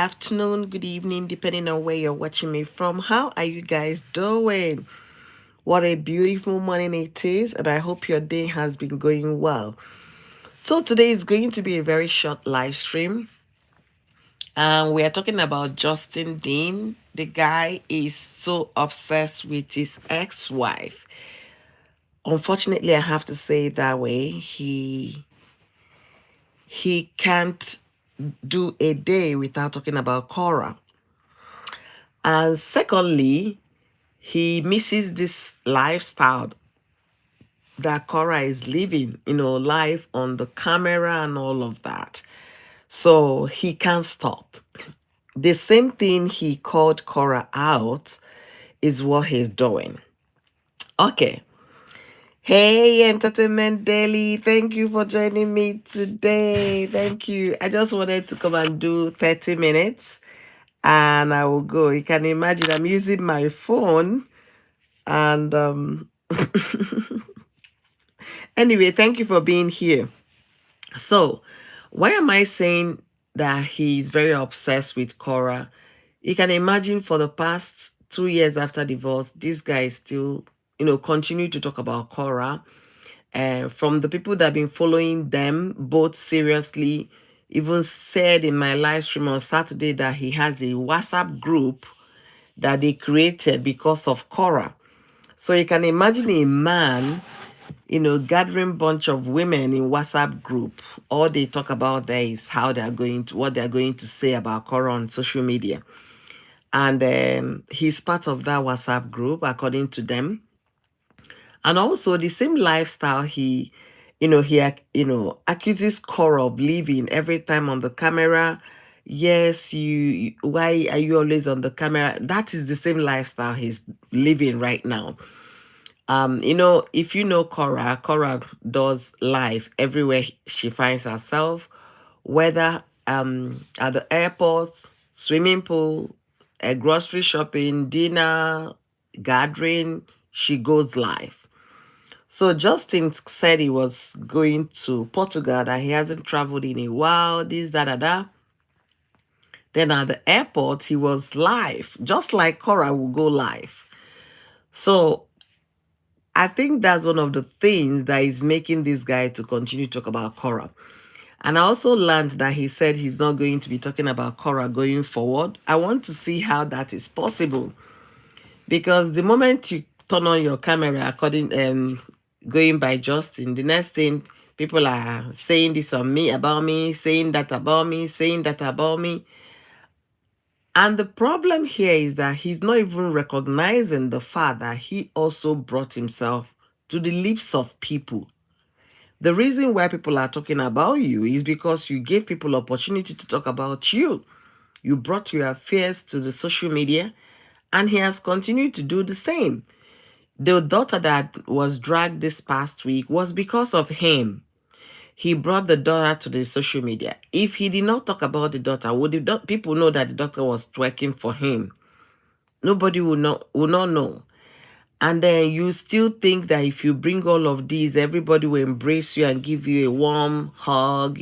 afternoon, good evening, depending on where you're watching me from. How are you guys doing? What a beautiful morning it is, and I hope your day has been going well. So, today is going to be a very short live stream, and we are talking about Justin Dean. The guy is so obsessed with his ex wife. Unfortunately, I have to say it that way. He can't do a day without talking about Korra. And secondly, he misses this lifestyle that Korra is living, life on the camera and all of that. So he can't stop. The same thing he called Korra out is what he's doing. Okay. Hey, Entertainment Daily, thank you for joining me today. Thank you. I just wanted to come and do 30 minutes and I will go. You can imagine I'm using my phone and anyway, thank you for being here. So, why am I saying that he's very obsessed with Korra? You can imagine for the past 2 years after divorce, this guy is still, continue to talk about Korra. From the people that have been following them both seriously, even said in my live stream on Saturday that he has a WhatsApp group that they created because of Korra. So you can imagine a man gathering bunch of women in WhatsApp group. All they talk about there is how what they're going to say about Korra on social media. And he's part of that WhatsApp group, according to them. And also the same lifestyle he accuses Korra of living every time on the camera. Yes, why are you always on the camera? That is the same lifestyle he's living right now. If you know Korra does live everywhere she finds herself, whether at the airport, swimming pool, a grocery shopping, dinner, gathering, she goes live. So Justin said he was going to Portugal, that he hasn't traveled in a while, this, that, that, that. Then at the airport, he was live, just like Korra will go live. So I think that's one of the things that is making this guy to continue to talk about Korra. And I also learned that he said he's not going to be talking about Korra going forward. I want to see how that is possible. Because the moment you turn on your camera, going by Justin, the next thing people are saying this on me, about me, saying that about me, saying that about me. And the problem here is that he's not even recognizing the fact that he also brought himself to the lips of people. The reason why people are talking about you is because you gave people opportunity to talk about you. You brought your affairs to the social media, and he has continued to do the same. The daughter that was dragged this past week was because of him. He brought the daughter to the social media. If he did not talk about the daughter, would people know that the daughter was twerking for him? Nobody will not know. And then you still think that if you bring all of these, everybody will embrace you and give you a warm hug,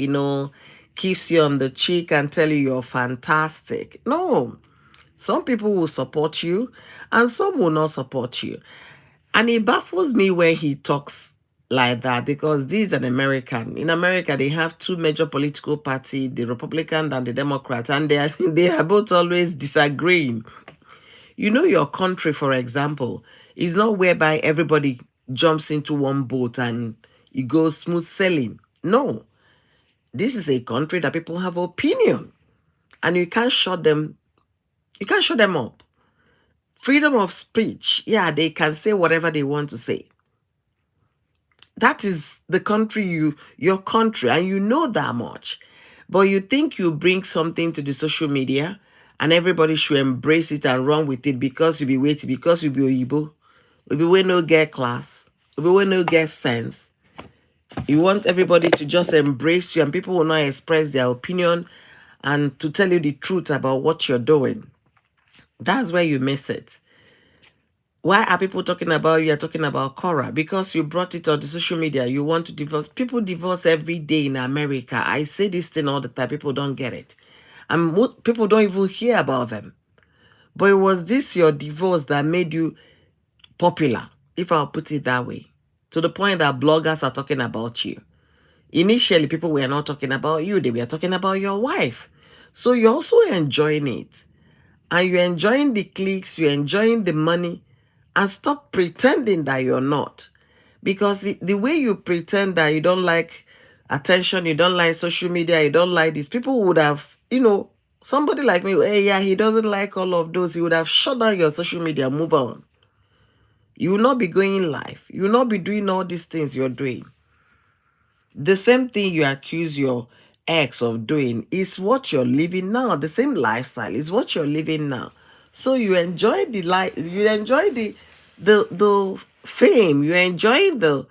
kiss you on the cheek and tell you you're fantastic. No. Some people will support you and some will not support you. And it baffles me when he talks like that, because this is an American. In America, they have two major political parties, the Republican and the Democrat, and they are both always disagreeing. Your country, for example, is not whereby everybody jumps into one boat and it goes smooth sailing. No. This is a country that people have opinion, and you can't shut them up. Freedom of speech. Yeah, they can say whatever they want to say. That is the country, your country, and you know that much. But you think you bring something to the social media and everybody should embrace it and run with it because you be waiting, because you be Oyibo. We no get class. We no get sense. You want everybody to just embrace you and people will not express their opinion and to tell you the truth about what you're doing. That's where you miss it. Why are people talking about you? Are talking about Korra? Because you brought it on the social media. You want to divorce. People divorce every day in America. I say this thing all the time. People don't get it. and people don't even hear about them. But it was this your divorce that made you popular, if I'll put it that way, to the point that bloggers are talking about you. Initially, people were not talking about you, they were talking about your wife. So you're also enjoying it. And you're enjoying the clicks, you're enjoying the money, and stop pretending that you're not. Because the way you pretend that you don't like attention, you don't like social media, you don't like this, people would have, somebody like me, hey, yeah, he doesn't like all of those, he would have shut down your social media, move on. You will not be going live. You will not be doing all these things you're doing. The same thing you accuse your ex of doing is what you're living now. The same lifestyle is what you're living now. So you enjoy the life, you enjoy the fame, you enjoy the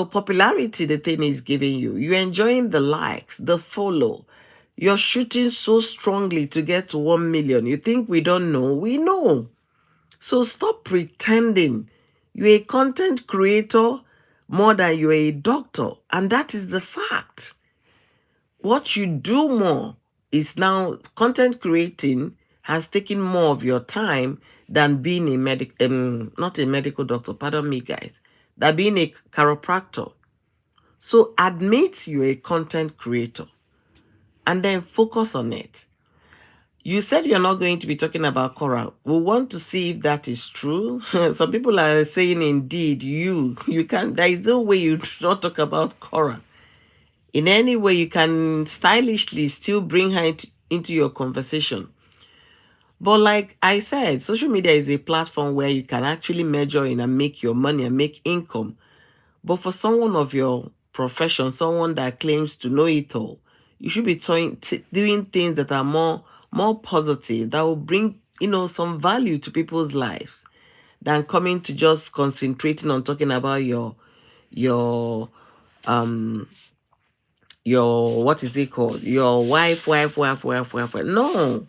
popularity the thing is giving you. You're enjoying the likes, the follow. You're shooting so strongly to get to 1 million. You think we don't know? We know. So stop pretending. You're a content creator more than you're a doctor. And that is the fact. What you do more is now content creating has taken more of your time than being not a medical doctor, pardon me, guys, than being a chiropractor. So admit you're a content creator and then focus on it. You said you're not going to be talking about Korra. We want to see if that is true. Some people are saying, indeed, you can. There is no way you do not talk about Korra. In any way, you can stylishly still bring her into your conversation. But like I said, social media is a platform where you can actually measure in and make your money and make income. But for someone of your profession, someone that claims to know it all, you should be doing things that are more positive, that will bring, some value to people's lives, than coming to just concentrating on talking about your um what is it called? Your wife. No.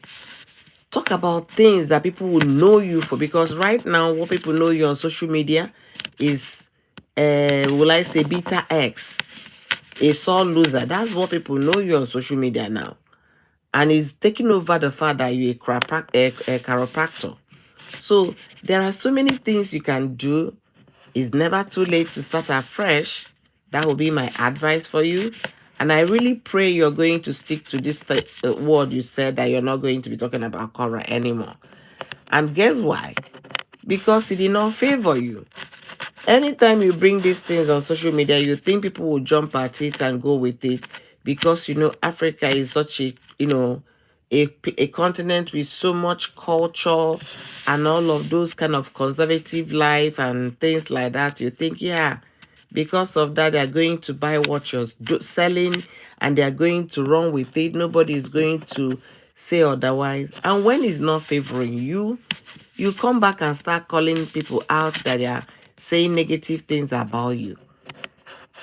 Talk about things that people will know you for, because right now what people know you on social media is will I say beta X, a sore loser. That's what people know you on social media now. And it's taking over the fact that you're a chiropractor. So there are so many things you can do. It's never too late to start afresh. That will be my advice for you. And I really pray you're going to stick to this word you said, that you're not going to be talking about Korra anymore. And guess why? Because it did not favor you. Anytime you bring these things on social media, you think people will jump at it and go with it, because Africa is such a continent with so much culture and all of those kind of conservative life and things like that. You think, yeah, because of that, they're going to buy what you're selling, and they're going to run with it. Nobody is going to say otherwise. And when it's not favoring you, you come back and start calling people out that they are saying negative things about you.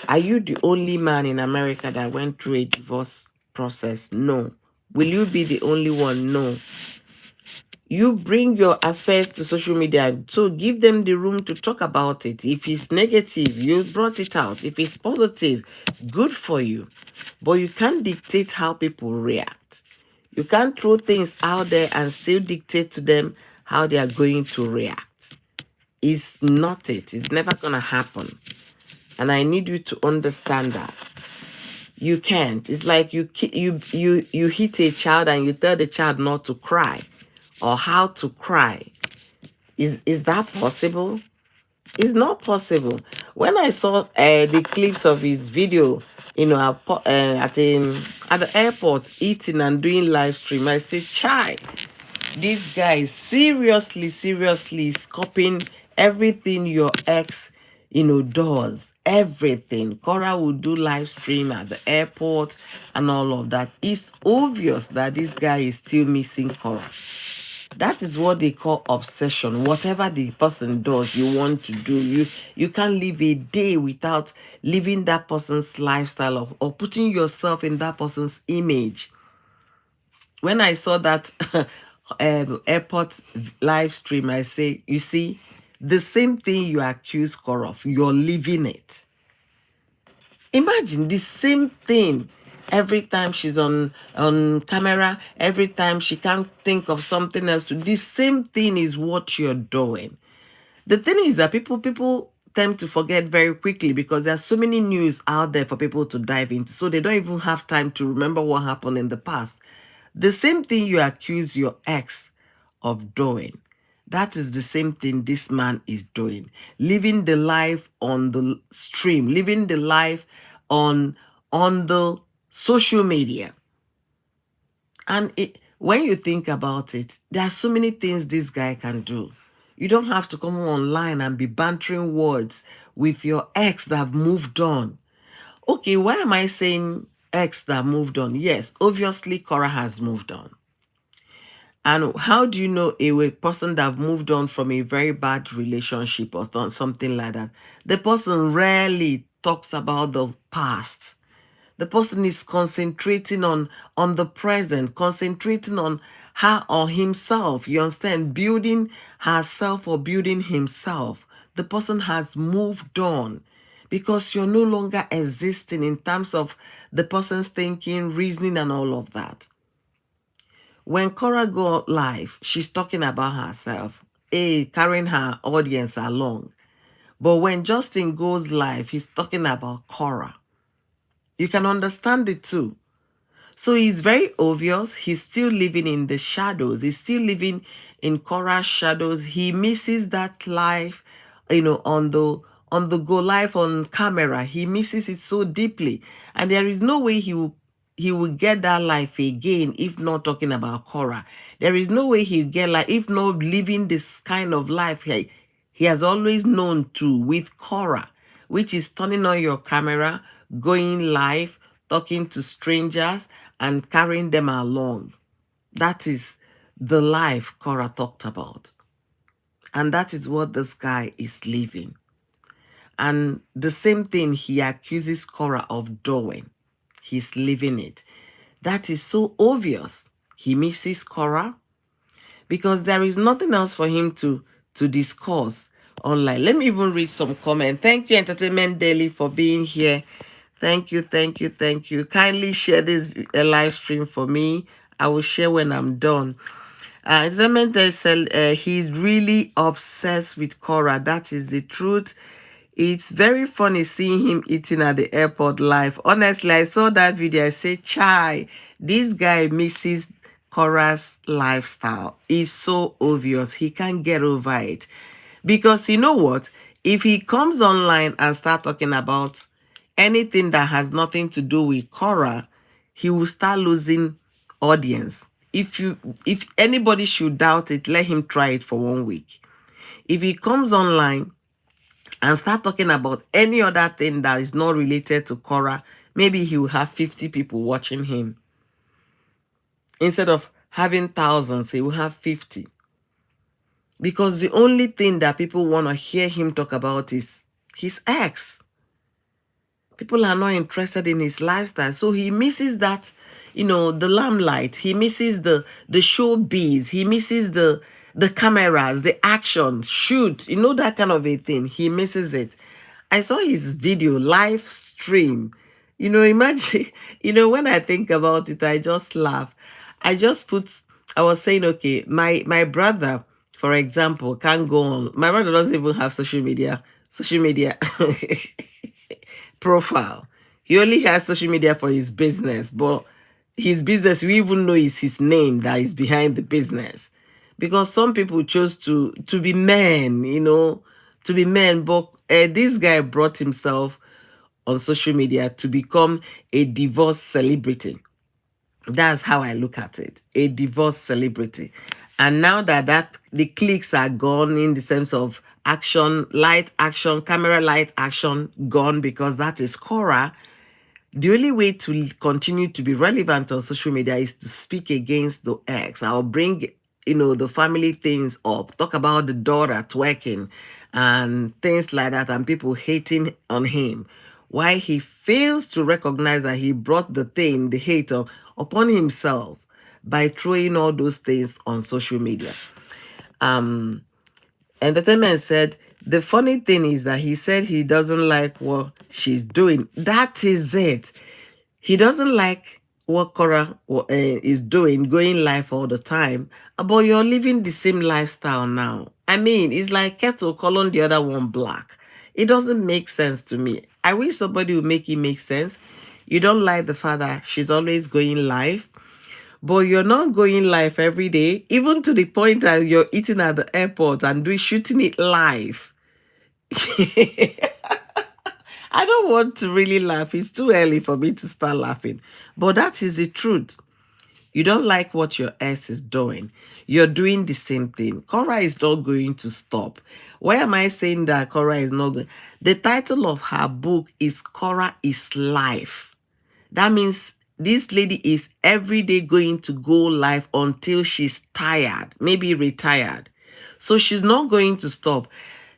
Are you the only man in America that went through a divorce process? No. Will you be the only one? No. You bring your affairs to social media, so give them the room to talk about it. If it's negative, you brought it out. If it's positive, good for you. But you can't dictate how people react. You can't throw things out there and still dictate to them how they are going to react. It's not it. It's never going to happen. And I need you to understand that. You can't. It's like you hit a child and you tell the child not to cry or how to cry. Is that possible? It's not possible. When I saw the clips of his video, at the airport eating and doing live stream, I said, "Chai, this guy is seriously copying everything your ex, does. Everything. Korra will do live stream at the airport and all of that. It's obvious that this guy is still missing Korra. That is what they call obsession. Whatever the person does, you want to do. You can't live a day without living that person's lifestyle, or putting yourself in that person's image. When I saw that airport live stream, I say, you see, the same thing you accuse Korra of, you're living it. Imagine the same thing Every time she's on camera, every time she can't think of something else to, the same thing is what you're doing. The thing is that people tend to forget very quickly because there's so many news out there for people to dive into, so they don't even have time to remember what happened in the past. The same thing you accuse your ex of doing, that is the same thing this man is doing. Living the life on the stream, living the life on the social media. And when you think about it, there are so many things this guy can do. You don't have to come online and be bantering words with your ex that have moved on. Okay, why am I saying ex that moved on? Yes, obviously Korra has moved on. And how do you know a person that have moved on from a very bad relationship or something like that? The person rarely talks about the past. The person is concentrating on the present, concentrating on her or himself. You understand? Building herself or building himself. The person has moved on because you're no longer existing in terms of the person's thinking, reasoning, and all of that. When Korra go live, she's talking about herself, carrying her audience along. But when Justin goes live, he's talking about Korra. You can understand it too. So it's very obvious he's still living in the shadows. He's still living in Korra's shadows. He misses that life, on the go live on camera. He misses it so deeply. And there is no way he will get that life again if not talking about Korra. There is no way he'll get life if not living this kind of life he has always known to with Korra, which is turning on your camera, going live, talking to strangers, and carrying them along. That is the life Korra talked about. And that is what this guy is living. And the same thing he accuses Korra of doing. He's living it. That is so obvious. He misses Korra because there is nothing else for him to discuss online. Let me even read some comment. Thank you, Entertainment Daily, for being here. Thank you, thank you, thank you. Kindly share this live stream for me. I will share when I'm done. Entertainment Daily said he's really obsessed with Korra. That is the truth. It's very funny seeing him eating at the airport live. Honestly, I saw that video. I say, chai, this guy misses Korra's lifestyle. It's so obvious. He can't get over it. Because you know what? If he comes online and start talking about anything that has nothing to do with Korra, he will start losing audience. If anybody should doubt it, let him try it for 1 week. If he comes online and start talking about any other thing that is not related to Korra, maybe he will have 50 people watching him. Instead of having thousands, he will have 50. Because the only thing that people want to hear him talk about is his ex. People are not interested in his lifestyle. So he misses that, the limelight. He misses the showbiz. He misses the cameras, the action, shoot, that kind of a thing. He misses it. I saw his video live stream. Imagine, when I think about it, I just laugh. I was saying, okay, my brother, for example, can't go on. My brother doesn't even have social media profile. He only has social media for his business, but his business, we even know is his name that is behind the business. Because some people chose to be men, to be men. But this guy brought himself on social media to become a divorce celebrity. That's how I look at it. A divorce celebrity. And now that the clicks are gone in the sense of action, light action, camera light action gone because that is Korra. The only way to continue to be relevant on social media is to speak against the ex. I'll bring, the family things up, talk about the daughter twerking and things like that, and people hating on him. Why he fails to recognize that he brought the hate upon himself by throwing all those things on social media. Entertainment said the funny thing is that he said he doesn't like what she's doing. That is it. He doesn't like what Korra is doing, going live all the time, but you're living the same lifestyle now. I mean, it's like kettle calling the other one black. It doesn't make sense to me. I wish somebody would make it make sense. You don't like the fact that she's always going live, but you're not going live every day, even to the point that you're eating at the airport and doing shooting it live. I don't want to really laugh. It's too early for me to start laughing. But that is the truth. You don't like what your ex is doing. You're doing the same thing. Korra is not going to stop. Why am I saying that Korra is not going? The title of her book is Korra is Life. That means this lady is every day going to go live until she's tired, maybe retired. So she's not going to stop.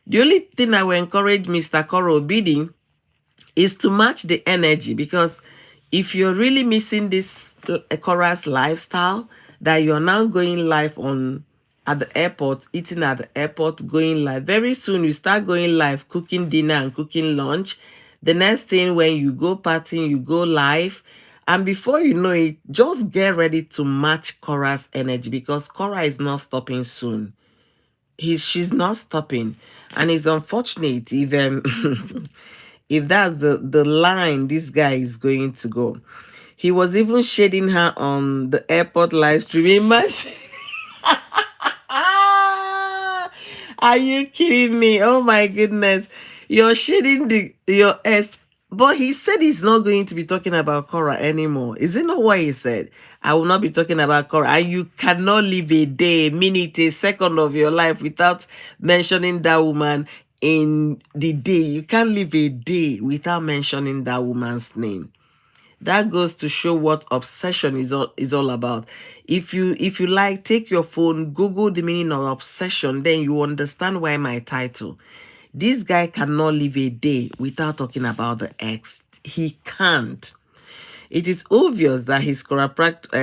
The only thing I will encourage Mr. Korra Obidi is to match the energy, because if you're really missing this Korra's lifestyle, that you're now going live on at the airport, eating at the airport, going live. Very soon you start going live, cooking dinner and cooking lunch. The next thing, when you go partying, you go live. And before you know it, just get ready to match Korra's energy, because Korra is not stopping soon. She's not stopping. And it's unfortunate if if that's the line this guy is going to go. He was even shading her on the airport live stream. Imagine. Are you kidding me? Oh my goodness. You're shading your ex. But he said he's not going to be talking about Korra anymore. Is it not what he said? I will not be talking about Korra. And you cannot live a day, minute, a second of your life without mentioning that woman in the day. You can't live a day without mentioning that woman's name. That goes to show what obsession is all about. If you like, take your phone, Google the meaning of obsession, then you understand why my title. This guy cannot live a day without talking about the ex. He can't. It is obvious that his chiropractor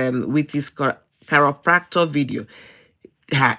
video.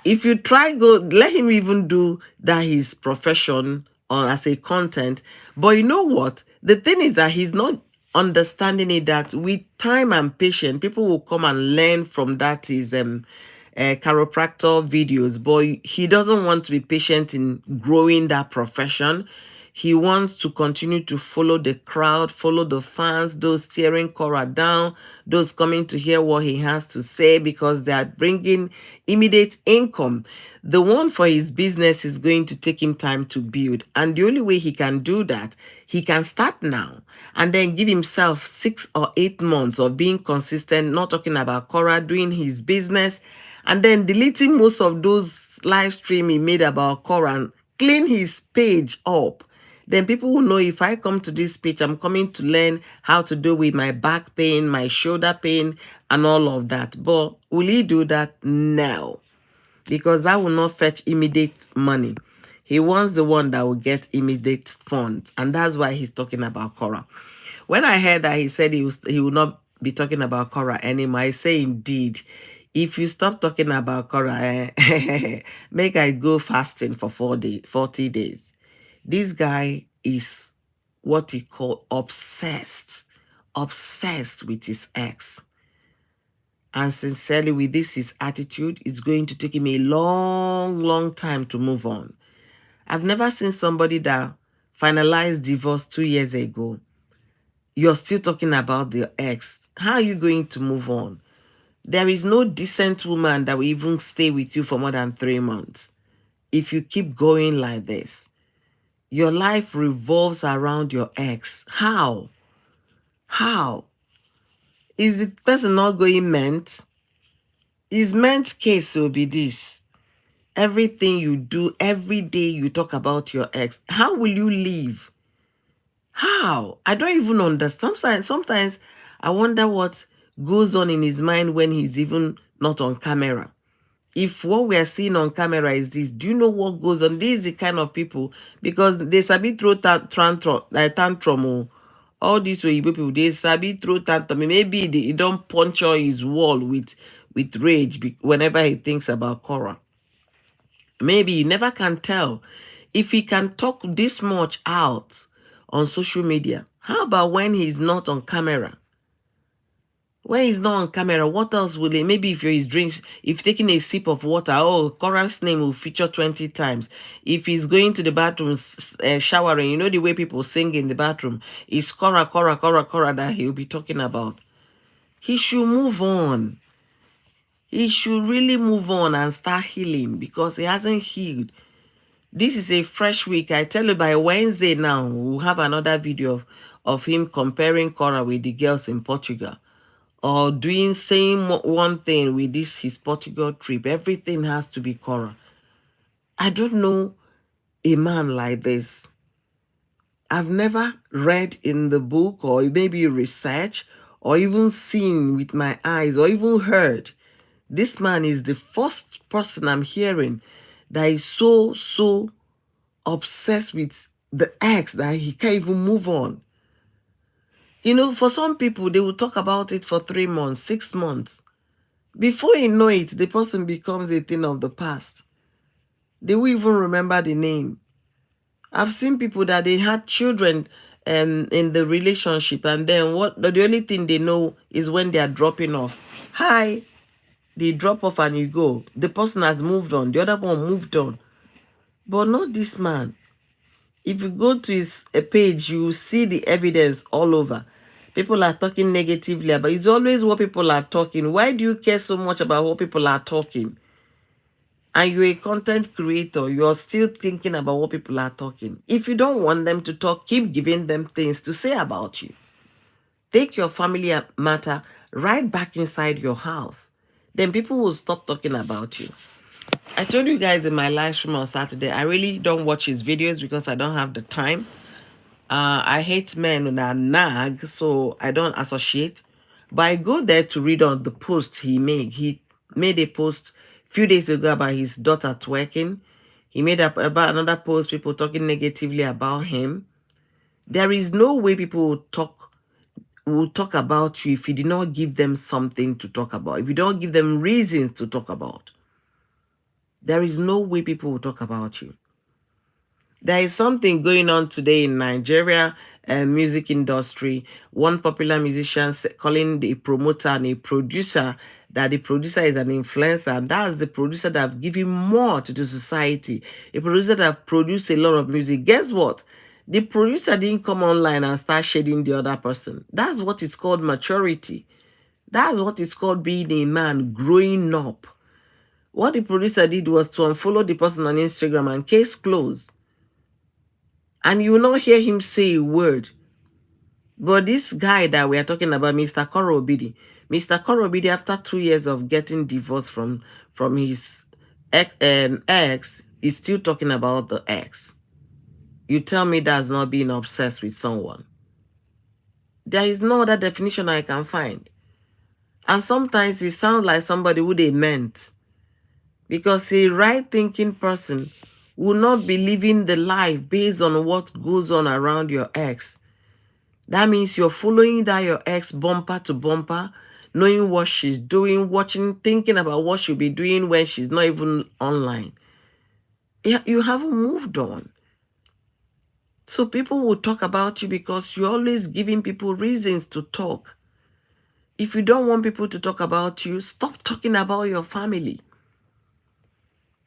If you try, go let him even do that his profession or as a content. But you know what, the thing is that he's not understanding it, that with time and patience people will come and learn from that his chiropractor videos. But he doesn't want to be patient in growing that profession. He wants to continue to follow the crowd, follow the fans, those tearing Korra down, those coming to hear what he has to say, because they are bringing immediate income. The one for his business is going to take him time to build. And the only way he can do that, he can start now and then give himself 6 or 8 months of being consistent, not talking about Korra, doing his business, and then deleting most of those live stream he made about Korra and clean his page up. Then people will know, if I come to this page, I'm coming to learn how to do with my back pain, my shoulder pain, and all of that. But will he do that? No, because that will not fetch immediate money. He wants the one that will get immediate funds, and that's why he's talking about Korra. When I heard that he said he will not be talking about Korra anymore, I say, indeed, if you stop talking about Korra, make I go fasting for 40 days. This guy is what he called obsessed with his ex. And sincerely, with this his attitude, it's going to take him a long time to move on. I've never seen somebody that finalized divorce 2 years ago. You're still talking about the ex. How are you going to move on? There is no decent woman that will even stay with you for more than 3 months. If you keep going like this, your life revolves around your ex. How? How? Is the person not going meant? His meant case will be this. Everything you do, every day you talk about your ex. How will you live? How? I don't even understand. Sometimes I wonder what goes on in his mind when he's even not on camera. If what we are seeing on camera is this, do you know what goes on? This is the kind of people, because they sabi throw tantrum. All these way people, they sabi throw tantrum. Maybe he don't puncture his wall with rage whenever he thinks about Korra. Maybe you never can tell. If he can talk this much out on social media, how about when he's not on camera? When he's not on camera, what else will he? Maybe if he's drinks, if taking a sip of water, oh, Korra's name will feature 20 times. If he's going to the bathroom, showering, you know the way people sing in the bathroom, it's Korra, Korra, Korra, Korra that he'll be talking about. He should move on. He should really move on and start healing because he hasn't healed. This is a fresh week. I tell you, by Wednesday now, we'll have another video of him comparing Korra with the girls in Portugal, or doing same one thing with this his Portugal trip. Everything has to be Korra. I don't know a man like this. I've never read in the book or maybe research or even seen with my eyes or even heard. This man is the first person I'm hearing that is so obsessed with the ex that he can't even move on. You know, for some people, they will talk about it for 3 months, 6 months. Before you know it, the person becomes a thing of the past. They will even remember the name. I've seen people that they had children in the relationship, and then the only thing they know is when they are dropping off. Hi, they drop off and you go. The person has moved on. The other one moved on. But not this man. If you go to his page, you will see the evidence all over. People are talking negatively about. It's always what people are talking. Why do you care so much about what people are talking? And you're a content creator, you're still thinking about what people are talking. If you don't want them to talk, keep giving them things to say about you. Take your family matter right back inside your house. Then people will stop talking about you. I told you guys in my live stream on Saturday, I really don't watch his videos because I don't have the time. I hate men that nag, so I don't associate. But I go there to read on the post he made. He made a post a few days ago about his daughter twerking. He made up about another post, people talking negatively about him. There is no way people will talk about you if you did not give them something to talk about. If you don't give them reasons to talk about, there is no way people will talk about you. There is something going on today in Nigeria music industry. One popular musician calling the promoter and a producer that the producer is an influencer, and that's the producer that have given more to the society. A producer that have produced a lot of music. Guess what? The producer didn't come online and start shading the other person. That's what is called maturity. That's what is called being a man, growing up. What the producer did was to unfollow the person on Instagram and case closed. And you will not hear him say a word. But this guy that we are talking about, Mr. Mr. Korobidi, after 2 years of getting divorced from his ex, is still talking about the ex. You tell me that's not being obsessed with someone. There is no other definition I can find. And sometimes it sounds like somebody who they meant. Because a right-thinking person will not be living the life based on what goes on around your ex. That means you're following that your ex bumper to bumper, knowing what she's doing, watching, thinking about what she'll be doing when she's not even online. You haven't moved on. So people will talk about you because you're always giving people reasons to talk. If you don't want people to talk about you, stop talking about your family.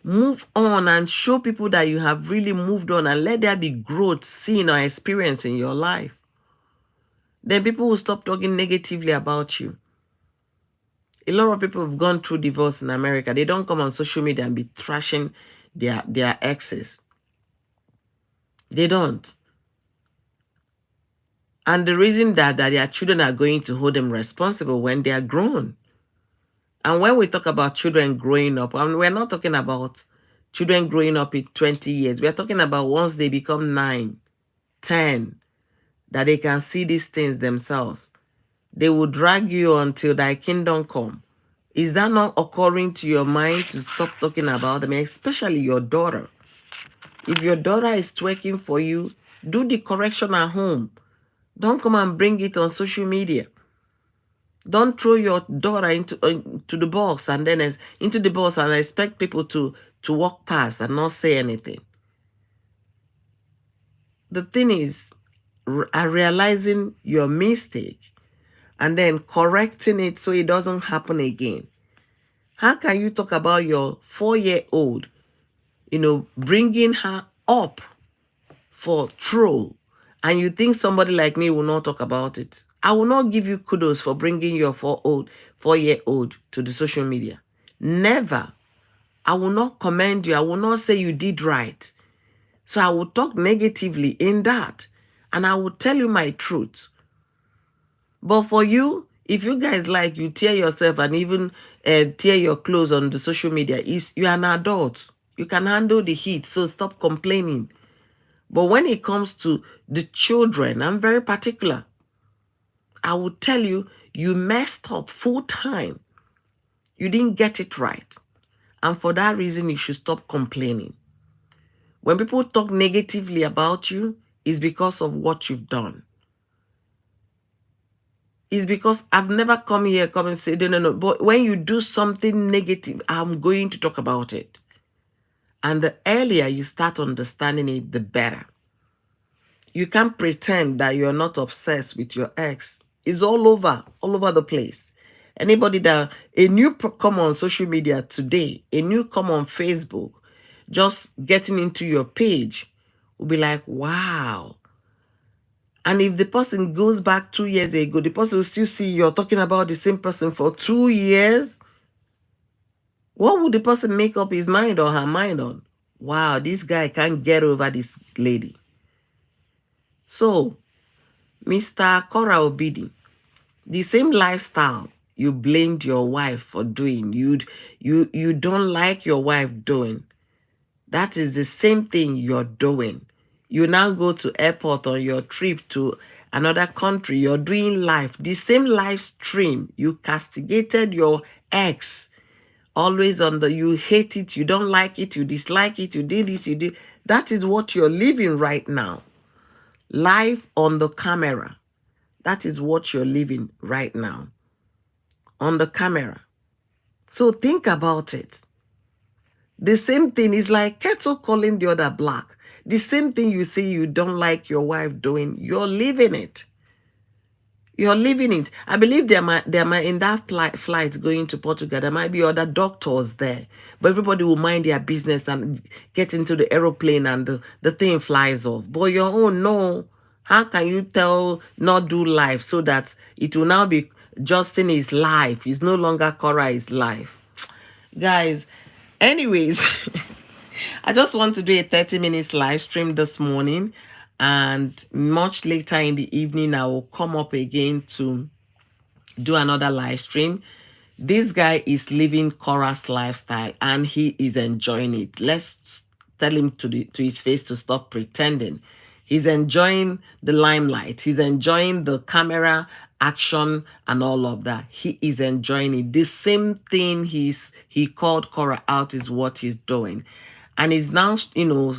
Move on and show people that you have really moved on, and let there be growth seen or experience in your life. Then people will stop talking negatively about you. A lot of people have gone through divorce in America. They don't come on social media and be trashing their exes. They don't. And the reason that their children are going to hold them responsible when they are grown. And when we talk about children growing up, and we're not talking about children growing up in 20 years. We're talking about once they become 9, 10, that they can see these things themselves. They will drag you until thy kingdom come. Is that not occurring to your mind to stop talking about them, especially your daughter? If your daughter is twerking for you, do the correction at home. Don't come and bring it on social media. Don't throw your daughter into the box and then into the box and expect people to walk past and not say anything. The thing is, realizing your mistake and then correcting it so it doesn't happen again. How can you talk about your 4-year-old, bringing her up for troll, and you think somebody like me will not talk about it? I will not give you kudos for bringing your 4-year-old to the social media. Never. I will not commend you. I will not say you did right. So I will talk negatively in that, and I will tell you my truth. But for you, if you guys like, you tear yourself and even tear your clothes on the social media, you're an adult. You can handle the heat, so stop complaining. But when it comes to the children, I'm very particular. I will tell you, you messed up full time. You didn't get it right. And for that reason, you should stop complaining. When people talk negatively about you, it's because of what you've done. It's because I've never come and say, no. But when you do something negative, I'm going to talk about it. And the earlier you start understanding it, the better. You can't pretend that you're not obsessed with your ex. It's all over the place. Anybody that, a new come on social media today, a new come on Facebook, just getting into your page will be like, wow. And if the person goes back 2 years ago, the person will still see you're talking about the same person for 2 years. What would the person make up his mind or her mind on? Wow, this guy can't get over this lady. So, Mr. Korra Obidi, the same lifestyle you blamed your wife for doing, you don't like your wife doing, that is the same thing you're doing. You now go to airport on your trip to another country, you're doing live, the same live stream. You castigated your ex, always on the, you hate it, you don't like it, you dislike it, you did this, you did. That is what you're living right now. Live on the camera. That is what you're living right now. On the camera. So think about it. The same thing is like kettle calling the other black. The same thing you say you don't like your wife doing, you're living it. You're living it. I believe there might in that flight going to Portugal, there might be other doctors there. But everybody will mind their business and get into the aeroplane and the thing flies off. But your own, no. How can you not do life so that it will now be Justin is life? It's no longer Korra is life. Guys, anyways, I just want to do a 30 minutes live stream this morning, and much later in the evening I will come up again to do another live stream. This guy is living Korra's lifestyle and he is enjoying it. Let's tell him to his face to stop pretending. He's enjoying the limelight. He's enjoying the camera action and all of that. He is enjoying it. The same thing he called Korra out is what he's doing. And it's now,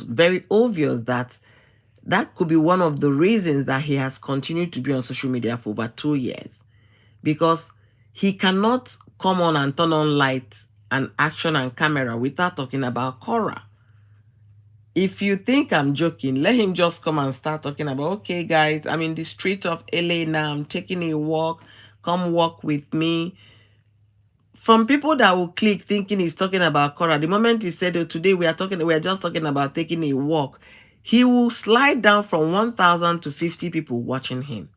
very obvious that could be one of the reasons that he has continued to be on social media for over 2 years. Because he cannot come on and turn on light and action and camera without talking about Korra. If you think I'm joking, let him just come and start talking about, okay, guys, I'm in the street of LA now. I'm taking a walk. Come walk with me. From people that will click thinking he's talking about Korra, the moment he said, oh, today we are just talking about taking a walk, he will slide down from 1,000 to 50 people watching him.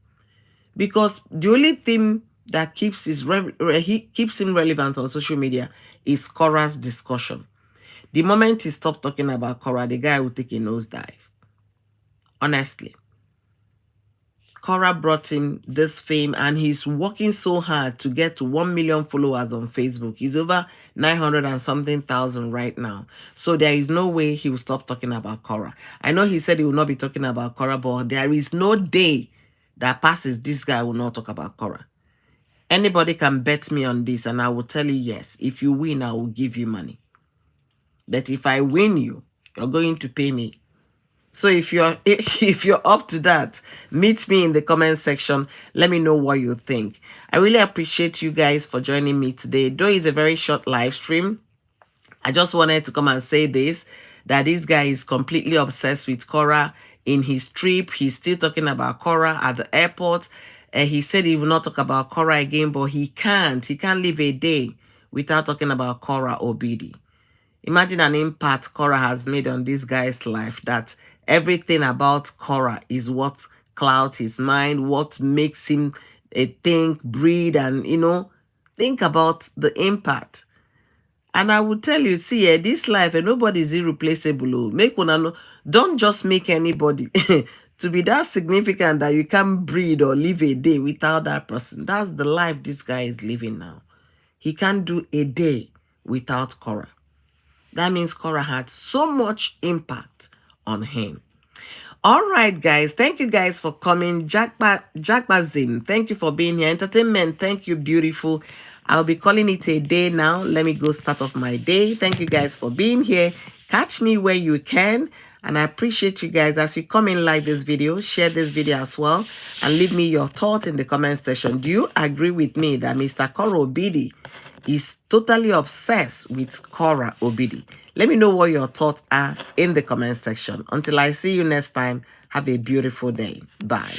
Because the only thing that keeps him relevant on social media is Korra's discussion. The moment he stopped talking about Korra, the guy will take a nosedive. Honestly. Korra brought him this fame and he's working so hard to get to 1 million followers on Facebook. He's over 900 and something thousand right now. So there is no way he will stop talking about Korra. I know he said he will not be talking about Korra, but there is no day that passes this guy will not talk about Korra. Anybody can bet me on this and I will tell you yes. If you win, I will give you money. But if I win you, you're going to pay me. So if you're up to that, meet me in the comment section. Let me know what you think. I really appreciate you guys for joining me today. Though it's a very short live stream, I just wanted to come and say this, that this guy is completely obsessed with Korra. In his trip, he's still talking about Korra at the airport. He said he will not talk about Korra again, but he can't. He can't live a day without talking about Korra Obidi. Imagine an impact Korra has made on this guy's life, that everything about Korra is what clouds his mind, what makes him think, breathe, and, think about the impact. And I will tell you, see, this life, nobody is irreplaceable. Oh. Make one know. Don't just make anybody to be that significant that you can't breathe or live a day without that person. That's the life this guy is living now. He can't do a day without Korra. That means Korra had so much impact on him. All right, guys. Thank you guys for coming. Jackbazim, thank you for being here. Entertainment, thank you, beautiful. I'll be calling it a day now. Let me go start off my day. Thank you guys for being here. Catch me where you can. And I appreciate you guys as you come in, like this video, share this video as well, and leave me your thoughts in the comment section. Do you agree with me that Mr. Korra Obidi is totally obsessed with Korra Obidi? Let me know what your thoughts are in the comment section. Until I see you next time, have a beautiful day. Bye.